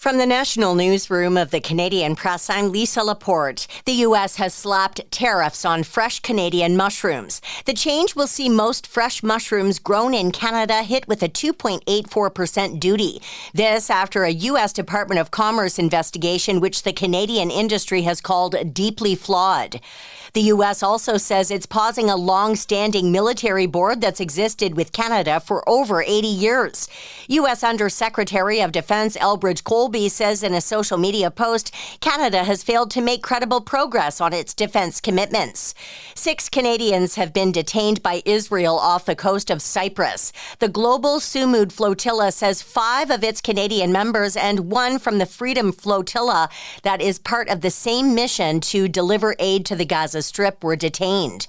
From the national newsroom of the Canadian Press, I'm Lisa Laporte. The U.S. has slapped tariffs on fresh Canadian mushrooms. The change will see most fresh mushrooms grown in Canada hit with a 2.84% duty. This after a U.S. Department of Commerce investigation, which the Canadian industry has called deeply flawed. The U.S. also says it's pausing a long-standing military board that's existed with Canada for over 80 years. U.S. Undersecretary of Defense Elbridge Colby says in a social media post, Canada has failed to make credible progress on its defense commitments. 6 Canadians have been detained by Israel off the coast of Cyprus. The Global Sumud Flotilla says 5 of its Canadian members and 1 from the Freedom Flotilla that is part of the same mission to deliver aid to the Gaza Strip were detained.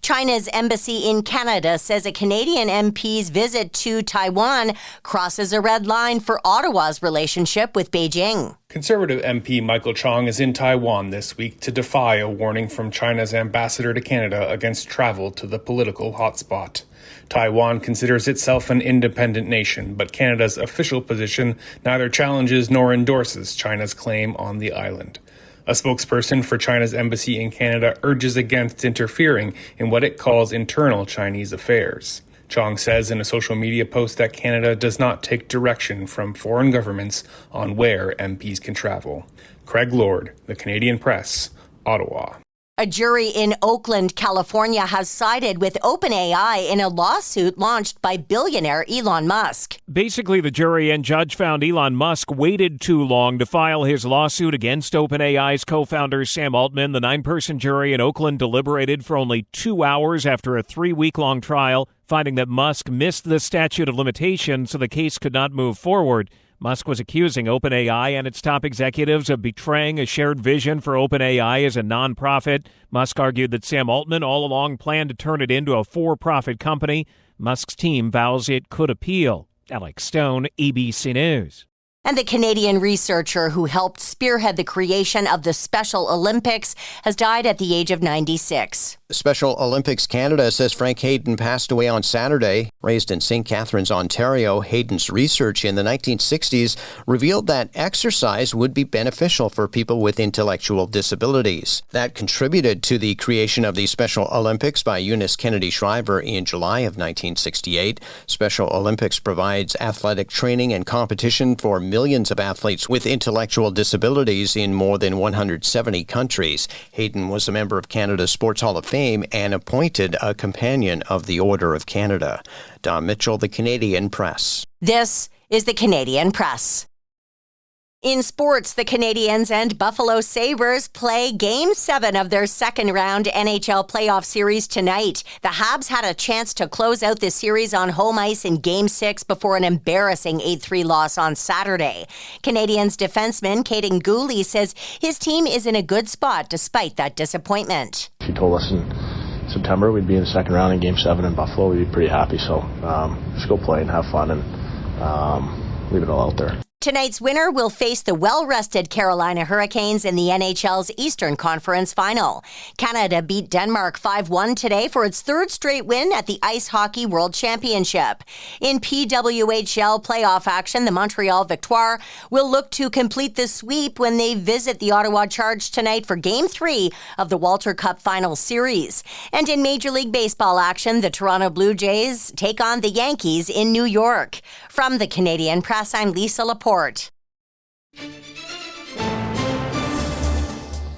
China's embassy in Canada says a Canadian MP's visit to Taiwan crosses a red line for Ottawa's relationship with Beijing. Conservative MP Michael Chong is in Taiwan this week to defy a warning from China's ambassador to Canada against travel to the political hotspot. Taiwan considers itself an independent nation, but Canada's official position neither challenges nor endorses China's claim on the island. A spokesperson for China's embassy in Canada urges against interfering in what it calls internal Chinese affairs. Chong says in a social media post that Canada does not take direction from foreign governments on where MPs can travel. Craig Lord, The Canadian Press, Ottawa. A jury in Oakland, California has sided with OpenAI in a lawsuit launched by billionaire Elon Musk. Basically, the jury and judge found Elon Musk waited too long to file his lawsuit against OpenAI's co-founder Sam Altman. The 9-person jury in Oakland deliberated for only 2 hours after a 3-week-long trial, finding that Musk missed the statute of limitations, so the case could not move forward. Musk was accusing OpenAI and its top executives of betraying a shared vision for OpenAI as a nonprofit. Musk argued that Sam Altman all along planned to turn it into a for-profit company. Musk's team vows it could appeal. Alex Stone, ABC News. And the Canadian researcher who helped spearhead the creation of the Special Olympics has died at the age of 96. Special Olympics Canada says Frank Hayden passed away on Saturday. Raised in St. Catharines, Ontario, Hayden's research in the 1960s revealed that exercise would be beneficial for people with intellectual disabilities. That contributed to the creation of the Special Olympics by Eunice Kennedy Shriver in July of 1968. Special Olympics provides athletic training and competition for millions of athletes with intellectual disabilities in more than 170 countries. Hayden was a member of Canada's Sports Hall of Fame and appointed a Companion of the Order of Canada. Don Mitchell, The Canadian Press. This is The Canadian Press. In sports, the Canadiens and Buffalo Sabres play Game 7 of their second-round NHL playoff series tonight. The Habs had a chance to close out the series on home ice in Game 6 before an embarrassing 8-3 loss on Saturday. Canadiens defenseman Caden Gooley says his team is in a good spot despite that disappointment. If you told us in September we'd be in the second round in Game 7 in Buffalo, we'd be pretty happy. So just go play and have fun and leave it all out there. Tonight's winner will face the well-rested Carolina Hurricanes in the NHL's Eastern Conference Final. Canada beat Denmark 5-1 today for its 3rd straight win at the Ice Hockey World Championship. In PWHL playoff action, the Montreal Victoire will look to complete the sweep when they visit the Ottawa Charge tonight for Game 3 of the Walter Cup Final Series. And in Major League Baseball action, the Toronto Blue Jays take on the Yankees in New York. From the Canadian Press, I'm Lisa Laporte.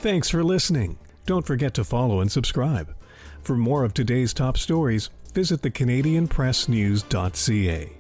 Thanks for listening. Don't forget to follow and subscribe. For more of today's top stories, visit thecanadianpressnews.ca.